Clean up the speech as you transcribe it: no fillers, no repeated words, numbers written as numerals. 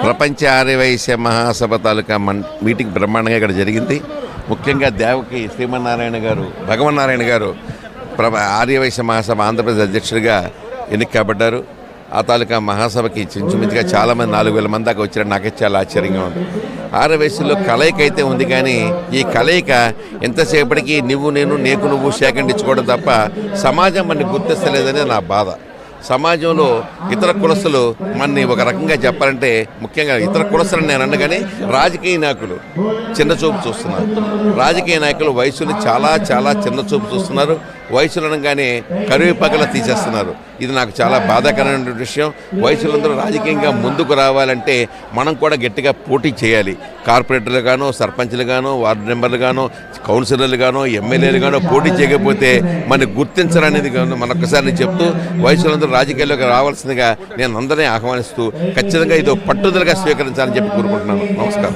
ప్రపంచ ఆర్యవైశ్య మహాసభ తాలూకా మీటింగ్ బ్రహ్మాండంగా ఇక్కడ జరిగింది. ముఖ్యంగా దేవకి శ్రీమన్నారాయణ గారు, భగవన్నారాయణ గారు ఆర్యవైశ్య మహాసభ ఆంధ్రప్రదేశ్ అధ్యక్షుడిగా ఎన్నిక కాబడ్డారు. ఆ తాలూకా మహాసభకి చించుమించుగా చాలామంది 4,000 మంది దాకా వచ్చారు. నాకే చాలా ఆశ్చర్యంగా ఉంది. ఆర్యవైశ్యుల్లో కలయిక అయితే ఉంది, కానీ ఈ కలయిక ఎంతసేపటికి నువ్వు నేను నేకు నువ్వు సేకరించుకోవడం తప్ప సమాజం మనని గుర్తిస్తలేదనే నా బాధ. సమాజంలో ఇతర కులస్తులు మనని ఒక రకంగా చెప్పాలంటే, ముఖ్యంగా ఇతర కులస్తులని నేను అనగానే రాజకీయ నాయకులు చిన్న చూపు చూస్తున్నారు. రాజకీయ నాయకులు వయసుని చాలా చాలా చిన్న చూపు చూస్తున్నారు. వయసులు అనగానే కరివేపాకలా తీసేస్తున్నారు. ఇది నాకు చాలా బాధాకరమైన విషయం. వయసులందరూ రాజకీయంగా ముందుకు రావాలంటే మనం కూడా గట్టిగా పోటీ చేయాలి. కార్పొరేటర్లు గానో, సర్పంచ్లు గానో, వార్డు మెంబర్లు గానో, కౌన్సిలర్లు గానో, ఎమ్మెల్యేలు గానో పోటీ చేయకపోతే మనని గుర్తించరనేది మనొక్కసారి నేను చెప్తూ, వయసులందరూ రాజకీయాల్లోకి రావాల్సిందిగా నేను అందరినీ ఆహ్వానిస్తూ ఖచ్చితంగా ఇదో పట్టుదలగా స్వీకరించాలని చెప్పి కోరుకుంటున్నాను. నమస్కారం.